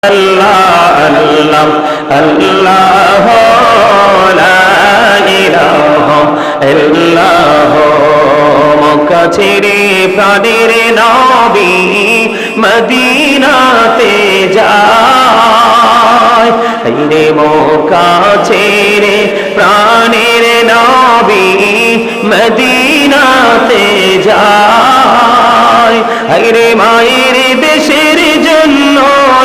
আল্লাহ আল্লাহ আল্লাহ লা ইলাহা ইল্লাল্লাহ মক্কা ছেড়ে প্রাণের নবী মদিনাতে যায় রে মক্কা ছেড়ে প্রাণের নবী মদিনাতে যায় রে মায়ের দেশের জন্য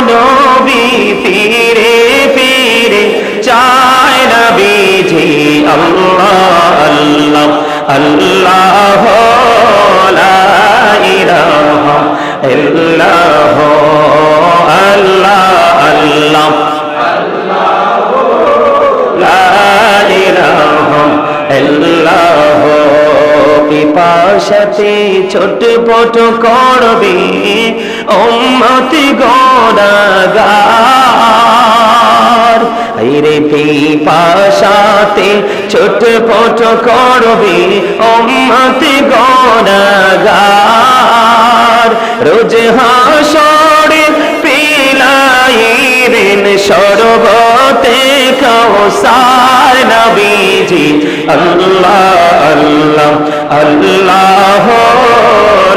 নবী ফিরে ফিরে চায় নবীজি আল্লাহ আল্লাহ আল্লাহ লা ইলাহা ইল্লাল্লাহ আল্লাহ আল্লাহ লা ইলাহা ইল্লাল্লাহ পিপাসাতে ছটফট করবে উম্মতি গুনাহগার রে পিপাসাতে ছটফট করবে উম্মতি গুনাহগার রোজ হাসরে পিলাইবেন শরবতে কাউসার নবীজি আল্লাহ আল্লাহ আল্লাহ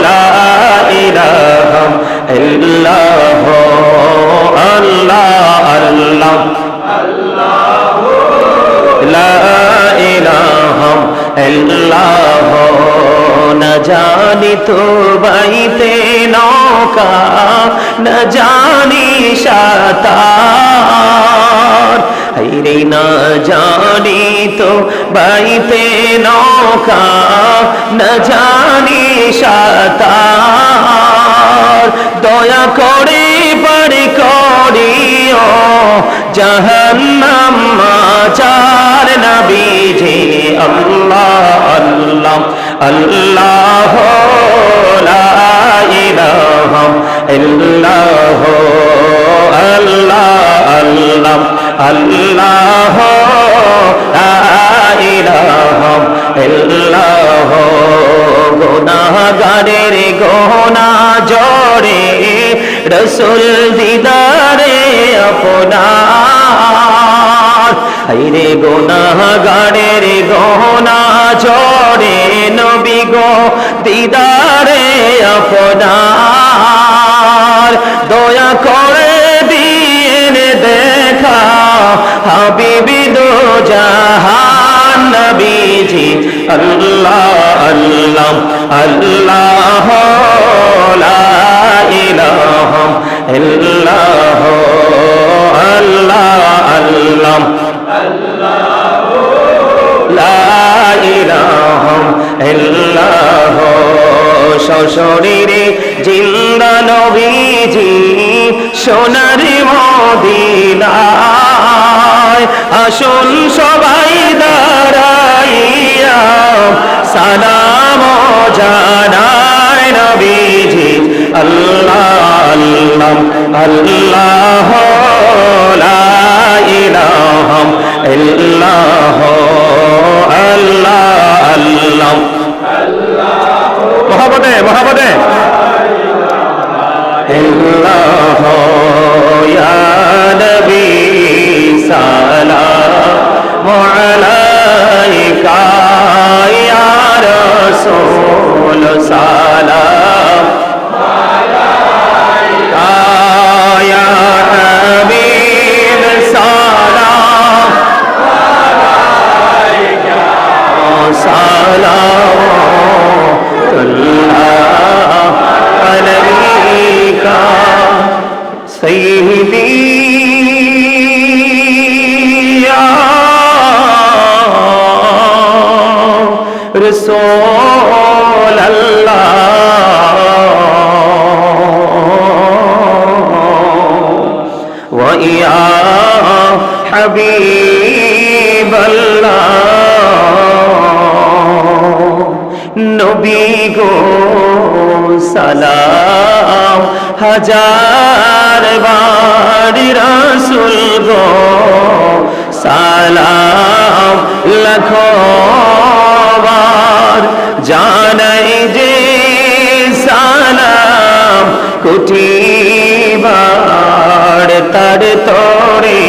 লা ইলাহা ইল্লাল্লাহ আল্লাহ আল্লাহ লা ইলাহা ইল্লাল্লাহ না জানি তো বাইতে নৌকা না জানি সাঁতার রে না জানি তো বাইতে নৌকা না জানি সাঁতার দয়া করে পার করিও জাহান্নাম মাঝার নবীজি আল্লাহ আল্লাহ আল্লাহ লা ইলাহা ইল্লাল্লাহ আল্লাহ আল্লাহ আল্লাহ লা ইলাহা ইল্লাল্লাহ গুনাহগারের গুনাহ জড়ে রাসূল দিদারে আপনার রে গুনাহগারের গুনাহ জড়ে নবী গো দিদারে আপনার দয়া করে দিয়েন দেখা হাবিবি দো জাহান নবীজি আল্লাহ আল্লাহ আল্লাহ লা ইলাহা ইল্লাল্লাহ আল্লাহ আল্লাহ লা ইলাহা ইল্লাল্লাহ সশরীরে জিন্দা নবীজি সোনার মদিনায় আসুন সবাই দাঁড়াইয়া সালাম জানায় নবীজি আল্লাহ আল্লাহ আল্লাহ লা ইলাহা ইল্লাল্লাহ আল্লাহ আল্লাহ মহাবতে মহাবতে ইল্লাল্লাহ ইয়া নবী সালামু আলাইকা ইয়া রাসূল সালাম আলাইকা ইয়া হাবিব সালাম আলাইকা সালাম আলাইকা সাইয়্যিদি ইয়া রাসূলাল্লাহ ওয়া ইয়া হাবিবাল্লাহ নবী গো সালাম হাজার বার রাসূল গো সালাম লাখো বার জানাই যে সালাম কোটি বার তার তরে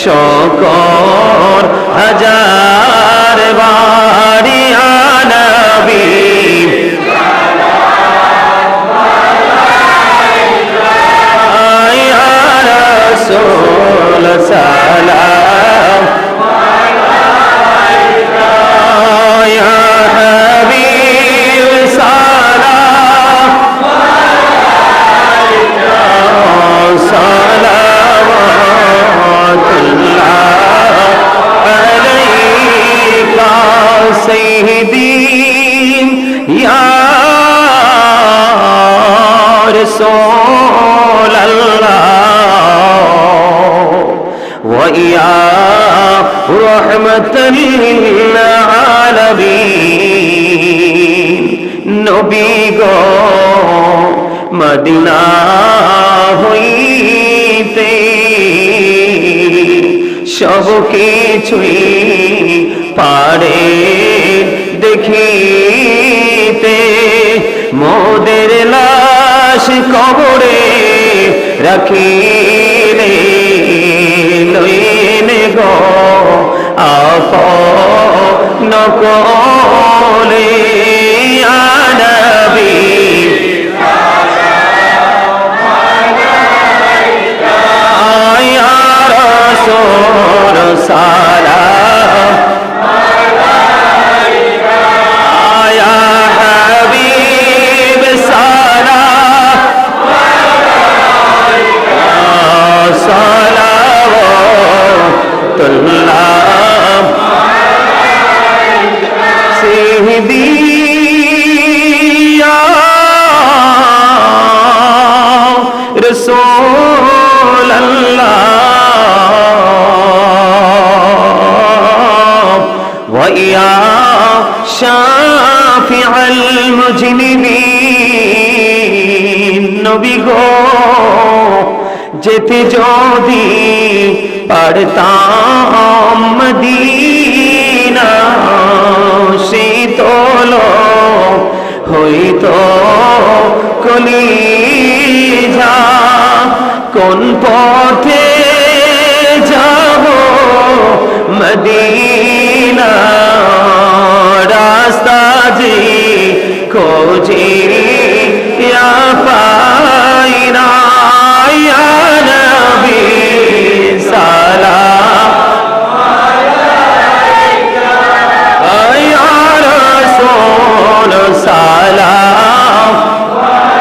শকর হাজার বাড়ি নবী ইয়া রাসূল সালাম ইয়া হাবিব সালাম رسول الله ويا رحمة للعالمين নবী গো মদিনা হইতে সব কিছুই পারে দেখিতে মোদের লাশ কবরে রাখিলে লইনে গো আপন কোলে ইয়া নবী ইয়া রাসূল সালাম ইয়া হাবিব সালাম সালাওয়াতুল্লাহ সিহদি ইয়া রাসূল আল্লাহ ওয়া ইয়া শাফিআল মুজনিবিন নবী গো যেতে যদি পারতাম মদিনা শীতল হইতো কলিজা কোন পথে যাব মদিনা রাস্তা যে খোঁজে পাই না ইয়া নবী সালাম আলাইকা ইয়া রাসূল সালাম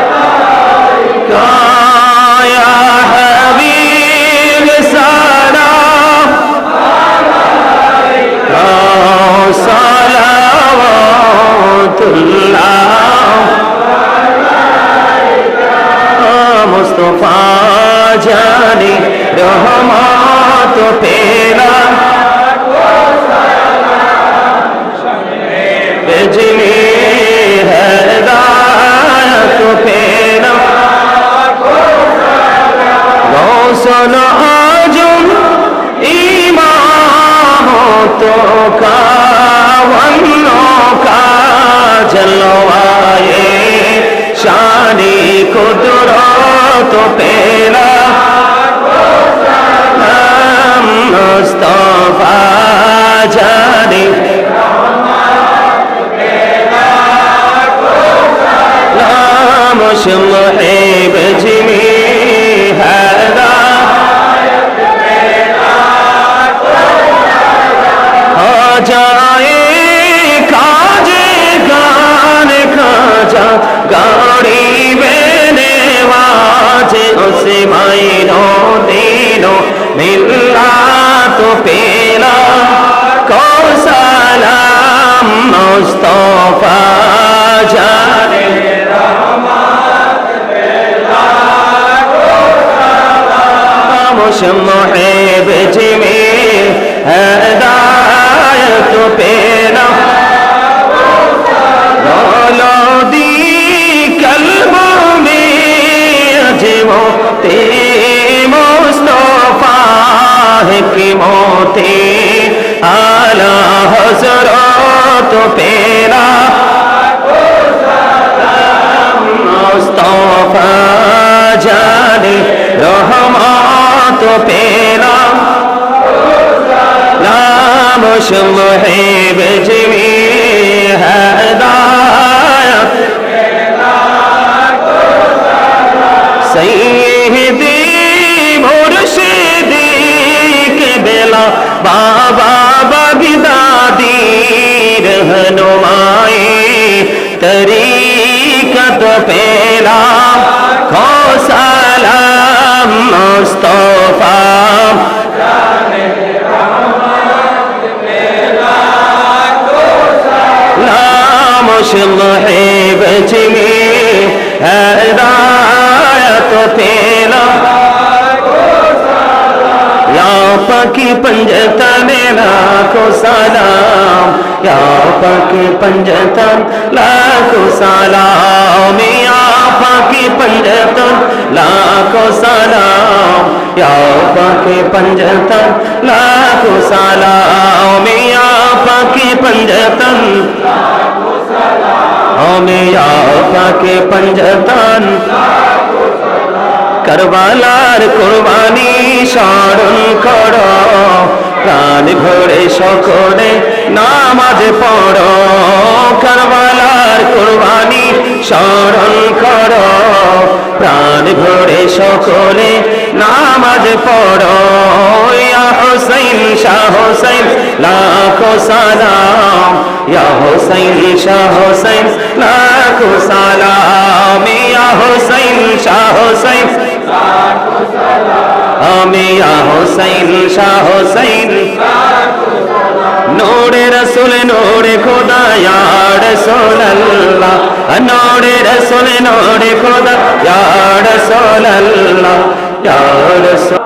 আলাইকা ইয়া হাবিব সালাম আলাইকা সালাওয়াতুল্লাহ মুস্তাফা জানে রহমত পেলাম বেজলি হেদায়ত পেলাম গৌসল আজম ইমামত কা ওয়ান্ন কা জলওয়ায়ে শানি কুদরত পেলা মুস্তাফা জানে নাম শমে বজমি হাদা जाए काजे गान खाजा गाड़ी बेने वाजे उसे मायनो दिनो मिला तो पेला को सलाम मुस्तफा जाने रहमत पेला को सलाम शम्हे बजमे हदायत पेला दौलदी कल्बों में अजमो ते मुस्तफा है कि मोते आला हजरत पेला मुस्तफा जाने रहमत পেলাম নাম মুহিব জিমি হেদায়ত সৈয়দি মুর্শিদি কেবলা বাবা বাগদাদি रहनुमाई तरीकत पेलाम खो सलाम मुस्तफा नाम मुहिब जिमी हिदायत पेलाम या पकी पंजतन लाखों सलाम या पकी पंजतन लाखों सलाम या पकी पंजतन लाखों सलाम या पकी पंजतन लाखों सलाम या पकी पंजतन लाखों सलाम या पकी पंजतन करबालार कुरबानी স্মরণ করো প্রাণ ভরে সকলে নামাজ পড়ো করবালার কুরবানি স্মরণ করো প্রাণ ভরে সকলে নামাজ পড়ো ইয়া হুসাইন শাহ হুসাইন লাখো সালাম ইয়া হুসাইন শাহ হুসাইন লাখো সালাম ইয়া হুসাইন শাহ হুসাইন লাখো সালাম या हुसैन शाह हुसैन नूरे रसूल नूरे खुदा या रसूल अल्लाह नूरे रसूल नूरे खुदा या रसूल अल्लाह या रसूल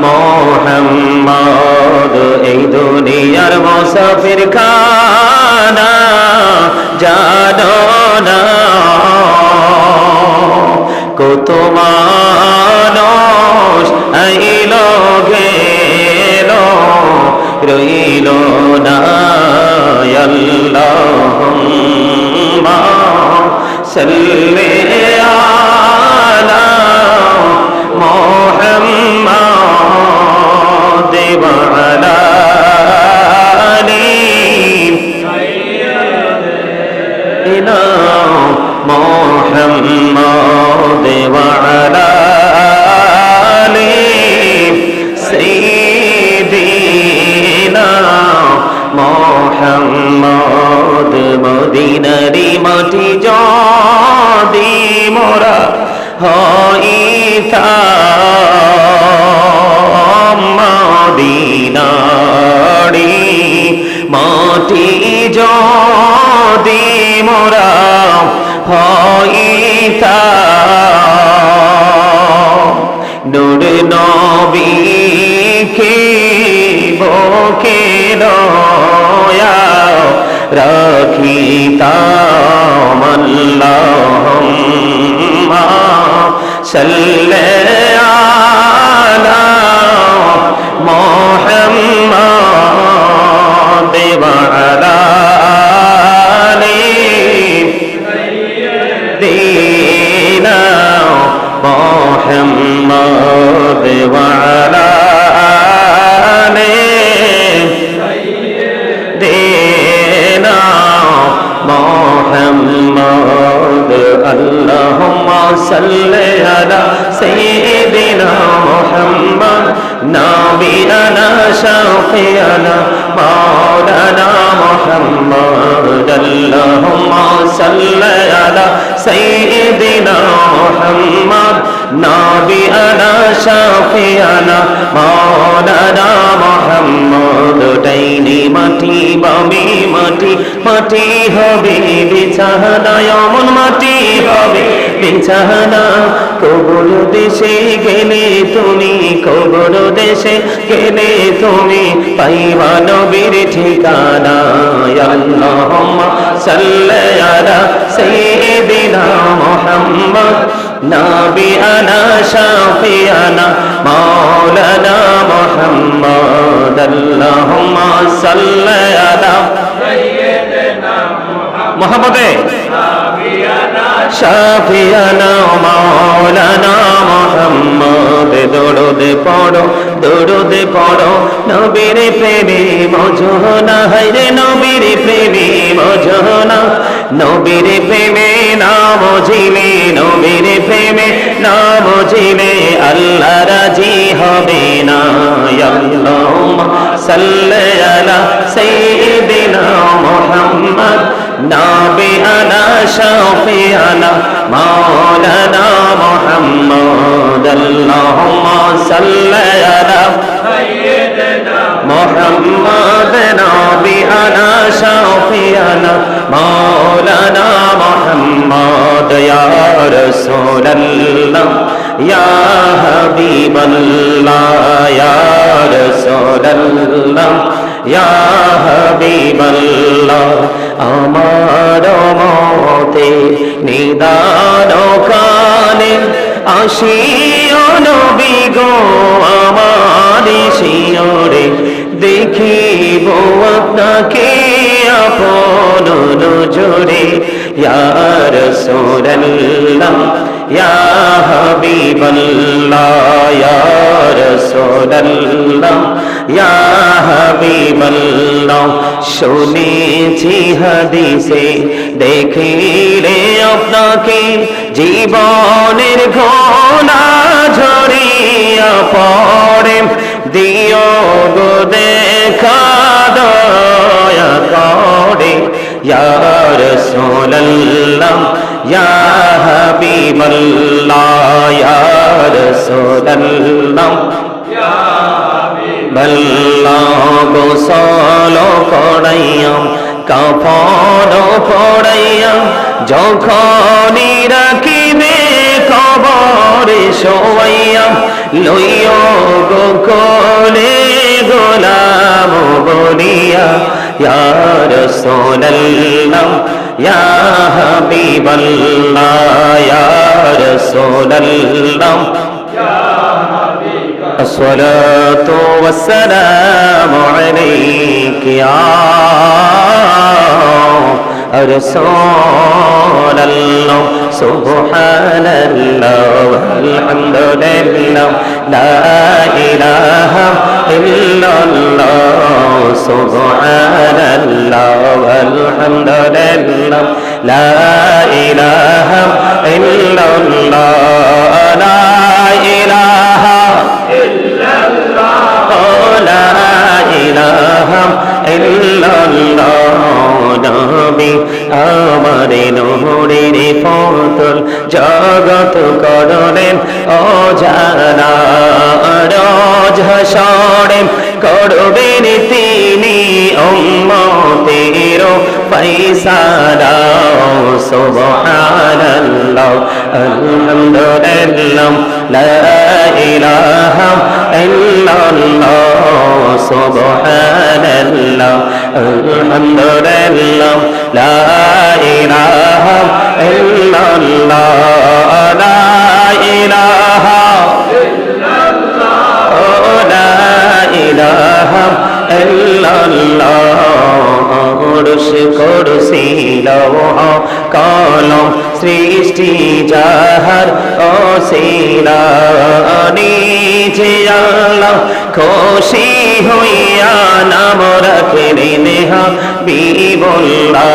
মোহাম্মদ এই দুনিয়ার মুসাফির খানা জানো না কত মানুষ আইল গেল রইল না আল্লাহুম্মা সাল্লি আলা মুহাম্মাদ ওয়া আলা আলি সাইয়্যিদিনা মুহাম্মাদ ওয়া আলা আলি সাইয়্যিদিনা মুহাম্মাদ মদিনারি মাটি যদি মোরা হইতাম মদিনারি মাটি যদি মোরা হইতাম নূর নবীকে বুকে লয়া রাখিতাম আল্লাহুম্মা সাল্লি আলা মুহাম্মাদ ওয়া আলা আলি محمد اللهم صل على سيدنا محمد نبينا شفيعنا مولانا محمد اللهم صل على سيدنا محمد نبينا شفيعنا مولانا محمد ডাইনে মাটি বামে মাটি মাটি হবে বিছানা এমন মাটি হবে বিছানা কবর দেশে গেলে তুমি কবর দেশে গেলে তুমি পাইবা নবীর ঠিকানা আল্লাহুম্মা সাল্লি আলা সাইয়্যিদিনা মুহাম্মদ নাবিয়ানা শাফিয়ানা মাওলানা মুহাম্মদ আল্লাহুম্মা সাল্লি আলা সাইয়্যিদিনা মুহাম্মদে নাবিয়ানা শাফিয়ানা মাওলানা মুহাম্মদ দরুদ পড়ো নবীর প্রেমে মজনা হায়রে নবীর প্রেমে মজনা নবীর প্রেমে নাম জিলে নবীর প্রেমে নাম জিলে আল্লাহ রাজি হবে না আল্লাহুম্মা সাল্লি আলা সাইয়্যিদিনা মুহাম্মদ নাবিয়ানা শাফিয়ানা মাওলানা মুহাম্মদ আল্লাহুম্মা সাল্লি আলা সাইয়্যিদিনা মুহাম্মদ নাবিয়ানা শাফিয়ানা মাওলানা মুহাম্মদ ইয়া রাসূলুল্লাহ ইয়া হাবিবাল্লাহ ইয়া রাসূলুল্লাহ ইয়া হাবিবাল্লাহ আমার মতে নিদান কালে আসিও নবী গো আমার শিয়রে দেখিব আপনাকে আপন নজরে ইয়া রাসূলুল্লাহ ইয়া হাবিবাল্লাহ ইয়া রাসূলুল্লাহ ইয়া হাবিবাল্লাহ শুনেছি হাদিসে দেখিলে আপনাকে জীবনের ঘোলা ঝরিয়া পড়ে দিও গো দেখা দয়া করে ইয়া রাসূলুল্লাহ ইয়া হাবিবাল্লাহ ইয়া রাসূলুল্লাহ ইয়া হাবিবাল্লাহ গোসল করাইয়া কাফন পড়াইয়া যখনই রাখিবে কবরে শোয়াইয়া লইও গো কোলে গোলাম বলিয়া ইয়া রাসূলুল্লাহ ইয়া হাবিবাল্লাহ ইয়া রাসূলুল্লাহ ইয়া হাবিবাল্লাহ আসসালাতু ওয়াসসালামু আলাইকা ইয়া রাসূলুল্লাহ সুবহানাল্লাহ আলহামদুলিল্লাহ লা ইলাহা ইল্লাল্লাহ সুবহানাল্লাহ আলহামদুলিল্লাহ লা ইলাহা ইল্লাল্লাহ লা ইলাহা ইল্লাল্লাহ লা ইলাহা ইল্লাল্লাহ নবী আমার নূরের পুতুল জগৎ করলেন অজানা রোজ হাসরে করবেন তিনি উম্মতের ফয়সালা সুবহানাল্লাহ আলহামদুলিল্লাহ লা ইলাহা ইল্লাল্লাহ সুবহানাল্লাহ আলহামদুলিল্লাহ লা ইলাহা ইল্লাল্লাহ লা ইলাহা ইল্লাল্লাহ লা ইলাহা ইল্লাল্লাহ কুরসি লৌহ কলম সৃষ্টি যাহার ওসিলা নিজে আল্লাহ খুশি হইয়া নাম রাখলেন হাবিবুল্লাহ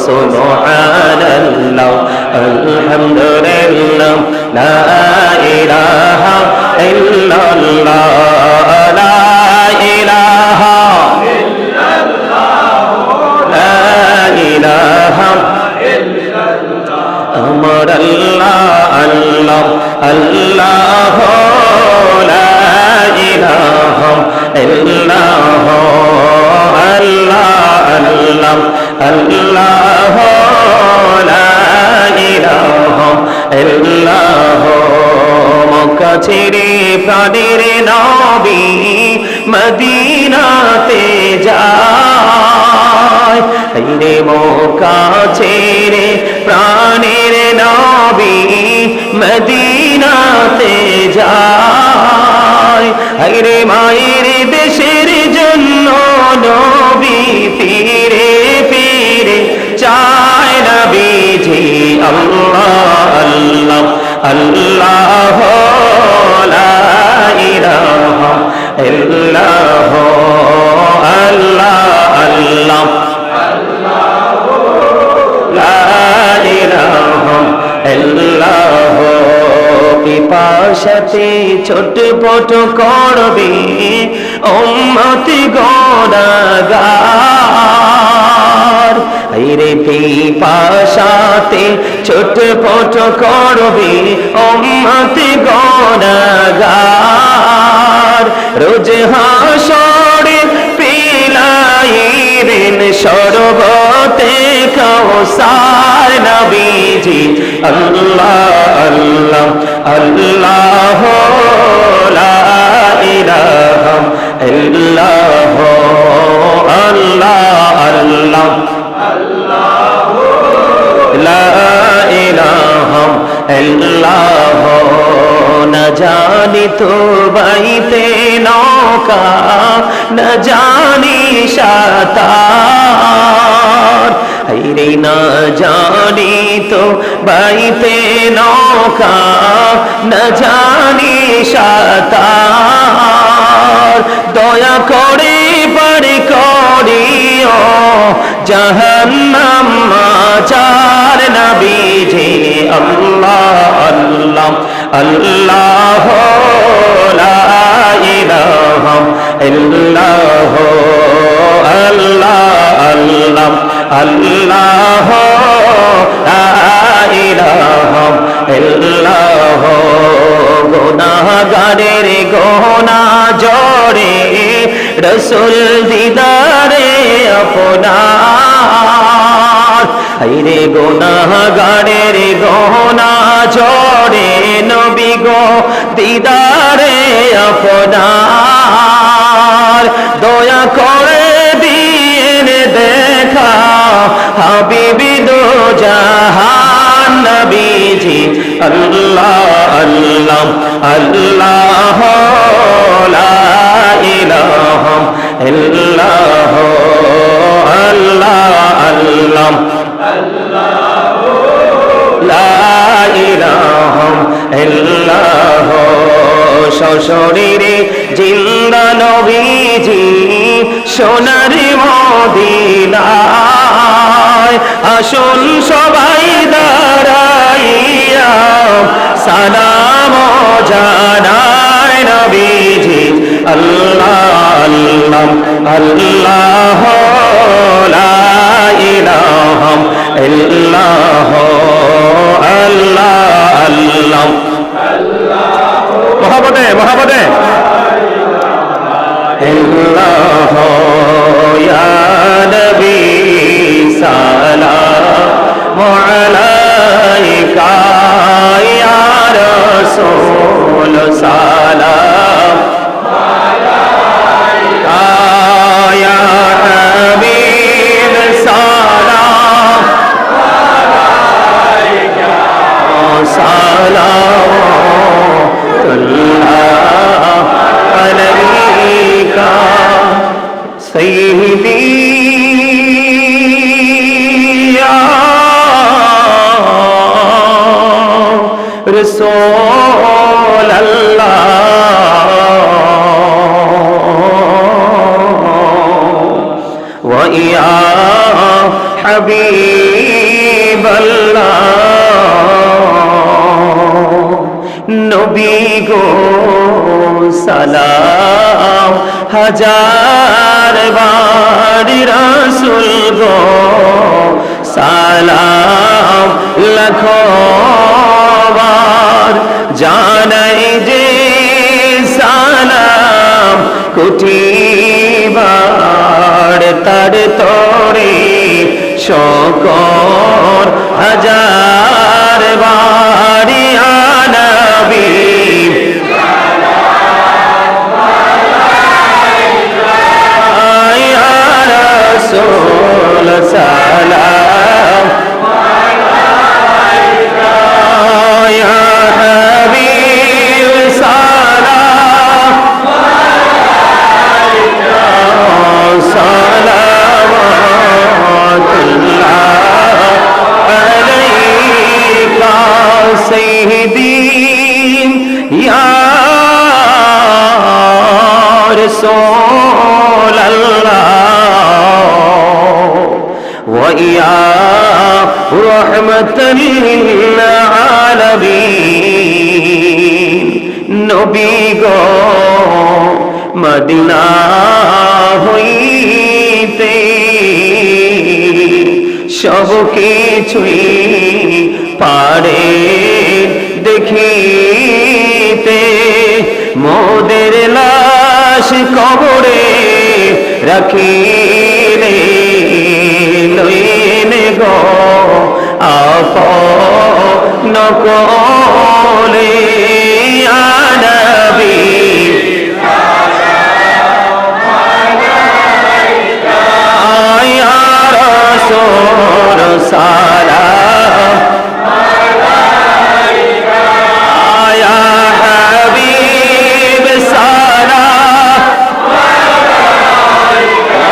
সুবহানাল্লাহ আলহামদুলিল্লাহ লা ইলাহা ইল্লাল্লাহ লা ইলাহা ইল্লাল্লাহ লা ইলাহা আমার আল্লাহ আল্লাহ আল্লাহ লা ইলাহা ইল্লাল্লাহ আল্লাহ আল্লাহ আল্লাহ লা ইলাহা ইল্লাল্লাহ মক্কা ছেড়ে প্রাণের নবী মদিনাতে যায় রে মক্কা ছেড়ে প্রাণের নবী মদিনাতে যায় রে মায়ের দেশের জন্য নবী ফিরে ফিরে চায় নবীজি আল্লাহ আল্লাহ আল্লাহ লা ইলাহা ইল্লাল্লাহ আল্লাহ আল্লাহ পিপাসাতে ছটফট করবে উম্মতি গুনাহগার রে পিপাসাতে ছটফট করবে উম্মতি গুনাহগার রোজ হাসরে পিলাইবেন শরবতে কাউসার নবীজি আল্লাহ আল্লাহ আল্লাহ লা ইলাহা ইল্লাল্লাহ আল্লাহ আল্লাহ আল্লাহ লা ইলাহা ইল্লাল্লাহ না জানি তো বাইতে নৌকা না জানি সাঁতার রে না জানি তো বাইতে নৌকা না জানি সাঁতার দয়া করে পার করিও জাহান্নাম মাঝার নবীজি আল্লাহ আল্লাহ আল্লাহ লা ইলাহা ইল্লাল্লাহ আল্লাহ আল্লাহ আল্লাহ লা ইলাহা ইল্লাল্লাহ গুনাহগারের গুনাহ জড়ে রাসূল দিদারে আপনার রে গুনাহগারের গুনাহ জড়ে নবী গো দিদারে আপনার দয়া করে দিয়েন দেখা হাবিবি দো জাহান নবীজি আল্লাহ আল্লাহ আল্লাহ লা ইলাহা ইল্লাল্লাহ আল্লাহ আল্লাহ আল্লাহ লা ইলাহা ইল্লাল্লাহ সশরীরে জিন্দা নবীজি সোনার মদিনায় আসুন সবাই দাঁড়াইয়া সালাম জানায় নবীজি আল্লাহ আল্লাহ আল্লাহ লা ইলাহা ইল্লাল্লাহ আল্লাহ আল্লাহ মহাবতে মহাবতে ইল্লাহ ইয়া নবী সালাম আলাইকা ইয়া রাসূল সালাম আলাইকা ইয়া হাবিব সালাম আলাইকা সালাম رسول الله ويا حبيب الله نبي গো সালাম হাজার বার রাসূল গো সালাম লাখো বার জানাই যে সালাম কোটি বার তার তরে শকর হাজার বার ইয়া নবী ইয়া রাসূল সালাম ইয়া হাবিব সালাম সালাওয়াতুল্লাহ আলাইকা সাইয়্যিদি ইয়া রাসূলাল্লাহ ওয়া ইয়া রাহমাতাল লিল আলামিন নবী গো মদিনা হইতে সব কিছুই পারে দেখিতে মোদের লাশ কবরে রাখিলে লইনে গো আপন কোলে ইয়া নবী ইয়া রাসূল সালাম আলাইকা ইয়া হাবিব সালাম আলাইকা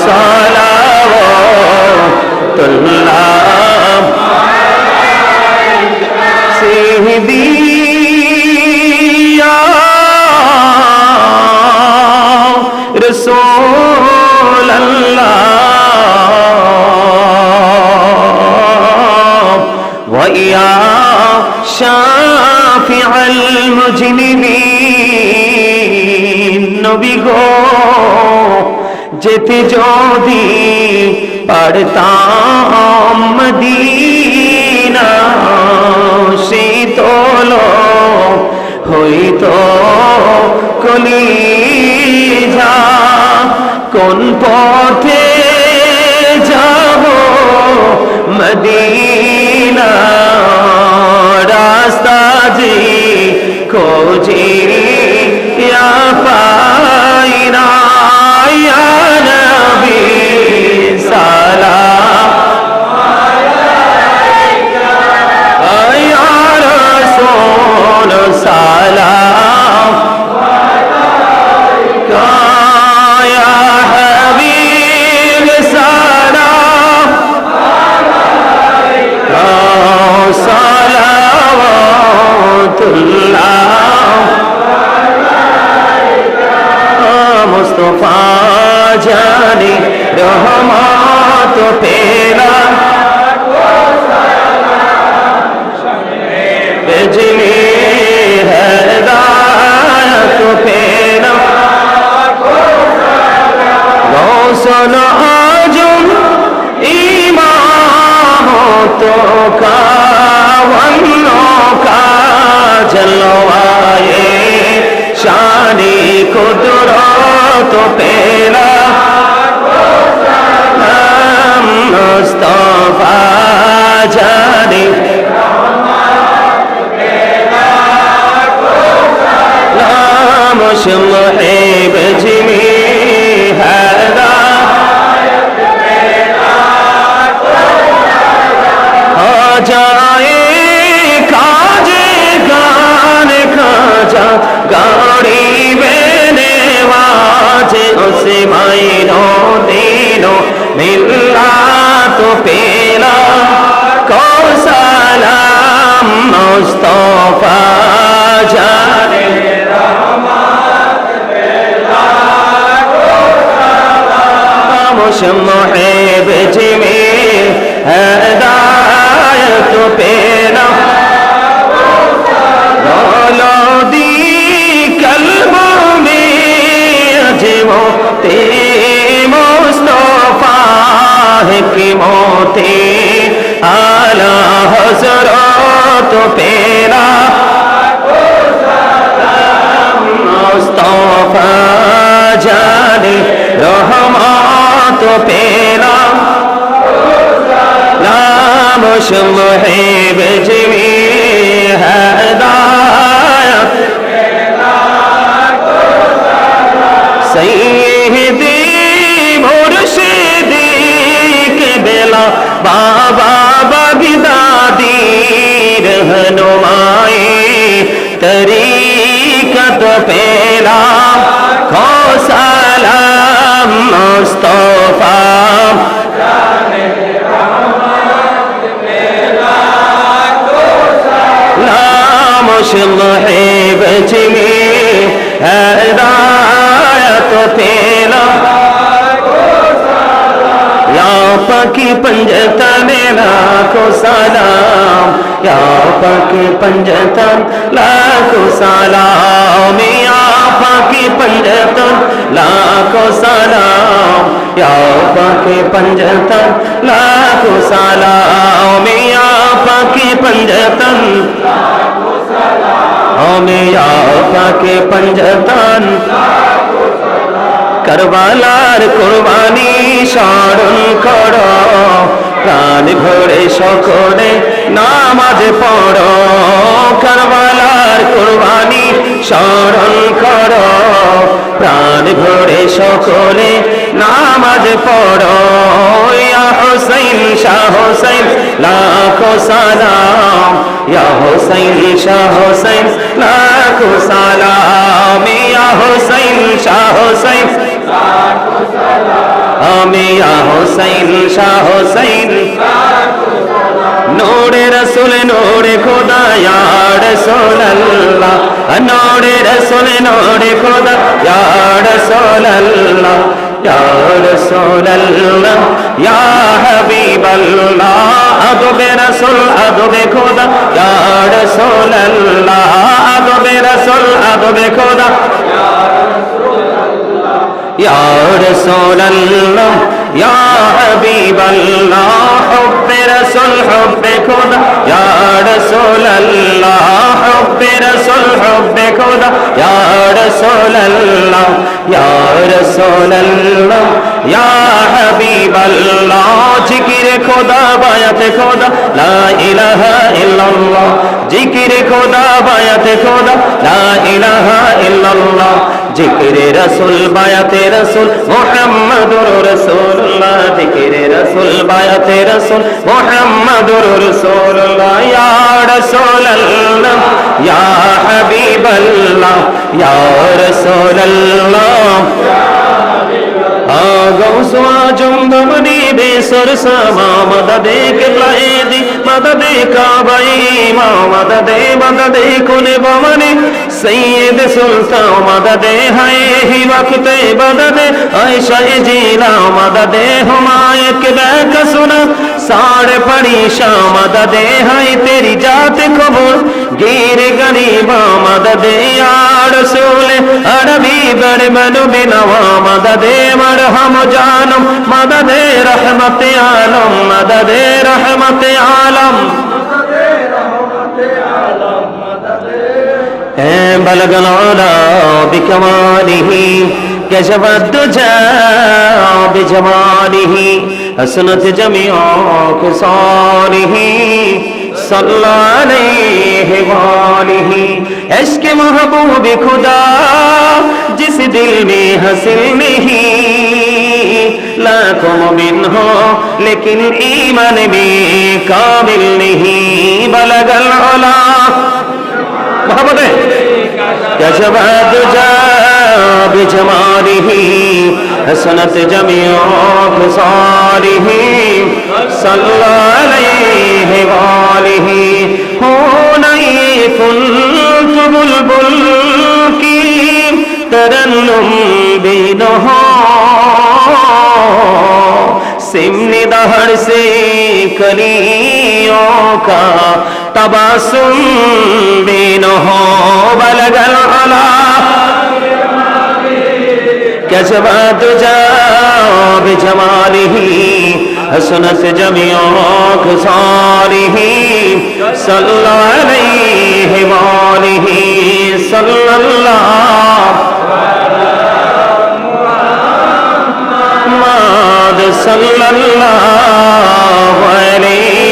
সালাওয়াতুল্লাহ সিহদি ইয়া রাসূলাল্লাহ ওয়া ইয়া শাফিআল মুজনিবিন নবী গো যেতে যদি পারতাম মদিনা শীতল হইতো কলিজা কোন পথে যাব মদিনা রাস্তা যে খোঁজে পাই না ইয়া নবী সালাম আলাইকা ইয়া রাসূল সালাম আলাইকা ইয়া হাবিব সালাম আলাইকা সালাওয়াতুল্লাহ মুস্তাফা জানি রহমত পেলাম বিজলি হেদায়ত পেলাম গৌসল আজম ইমামত কা ওয়ান্নো কা জলওয়ায়ে শানি কুদরত পেলা মুস্তাফা জানি নাম শমে বজমি হাদা जाए काजे गान खाजा गाड़ी बेने वाजे उसे मायनो दिनो मिला तो पे हिदायत पेला दी कल्बों में अजमो ते मुस्तफा है कि मोते आला हजरत पेला मुस्तफा जाने रहमत पेला नाम शम्हे बिजमी हिदायत सैयदी मुर्शिदी के बेला बाबा बगदादी रहनुमाए तरीकत पेला खो सलाम मुस्तफा नाम शम्हे बिजमी हिदायत पेला या पकी पंजतन लाखों सलाम या पकी पंजतन लाखों सलाम या पकी पंजतन लाखों सलाम या पकी पंजतन लाखों सलाम या पकी पंजतन हमें या पकी पंजतन करबालार कुरबानी স্মরণ করো প্রাণ ভরে সকলে নামাজ পড়ো করবালার কুরবানি স্মরণ করো প্রাণ ভরে সকলে নামাজ পড়ো ইয়া হুসাইন শাহ হুসাইন লাখো সালাম ইয়া হুসাইন শাহ হুসাইন লাখো সালাম ইয়া হুসাইন শাহ হুসাইন हमें या हुसैन शाह हुसैन नूरे रसूल नूरे खुदा या रसूल अल्लाह नूरे रसूल नूरे खुदा या रसूल अल्लाह या रसूल अल्लाह या हबीब अल्लाह अदब रसूल अदब खुदा या रसूल अल्लाह अदब रसूल अदब खुदा या रसूल अल्लाह या हबीब अल्लाह हुब्बे रसूल हुब्बे खुदा या रसूल अल्लाह हुब्बे रसूल हुब्बे खुदा या रसूल अल्लाह या रसूल अल्लाह या हबीब अल्लाह जिक्र खुदा बायत खुदा ला इलाहा इल्लल्लाह जिक्र खुदा बायत खुदा ला इलाहा इल्लल्लाह जिक्र रसूल बायते रसूल मुहम्मदुर रसूलुल्लाह जिक्र रसूल बायते रसूल मुहम्मदुर रसूलुल्लाह या रसूल अल्लाह या हबीब अल्लाह या रसूल अल्लाह गौस आजम दमनी बेसर समा मददे किबलाए दी मददे काबाई मा मददे कुने बमने सैयद सुल्तान मददे है ही वक्त बददे आयशा जीला मददे हुमाय के बैक सुना साढ़े पड़ी शाम मददे है तेरी जात कबूल गिर गरीबा मददे या रसूल अरबी बड़े मनु बिनवा मददे मरहम जानम मददे रहमत आलम मददे रहमत आलम बलगल उला बिकमालिही कशफ दुजा बिजमालिही हसनत जमीअ खिसालिही सल्लल्लाहु अलैहि वालिही इश्क महबूब खुदा जिस दिल में हसिल नहीं लाखों मोमिन हो लेकिन ईमान में कामिल नहीं बलगल उला मोहब्बत है कशफ दुजा बिजमालिही हसनत जमीअ खिसालिही सल्लल्लाहु अलैहि वालिही हो नहीं फुल बुलबुल की तरन्नुम बिनहो सिमनी दहर से कलियों का तबस्सुम बिनहु बलगल अला कशफा तुजा बिजमालिही हसनत जमीओ खसालिही सल्लल्लाहु अलैहि वालिही सल्लल्लाहु मुहम्मद सल्लल्लाहु अलैहि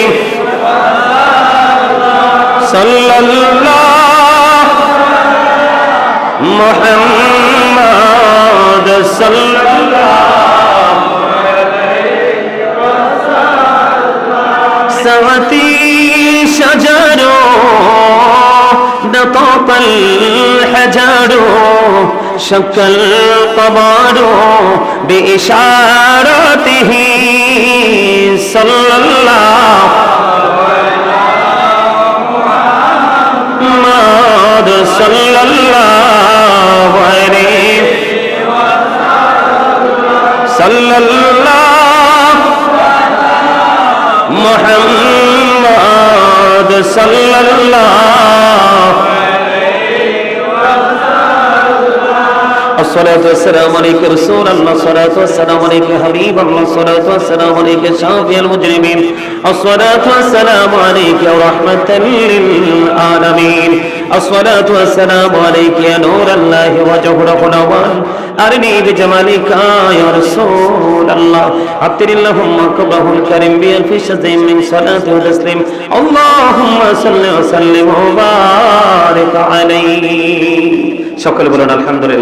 सल्लल्लाहु मुहम्मद सल्लल्लाहु सवती शजरो नतक़ الحجر شق القمر بإشارته صلى الله محمد صلى الله عليه صلى الله محمد صلى الله الصلاة والسلام عليك رسول الله الصلاة والسلام عليك حبيب الله الصلاة والسلام عليك شافي المجرمين الصلاة والسلام عليك رحمة للعالمين الصلاة والسلام عليك يا نور الله وجهر خلوان أرني بجمالك يا رسول الله عطر اللهم قبله الكريم بألف شزء من صلاة وتسليم اللهم صل وسلم وبارك عليه شكرا لله الحمد لله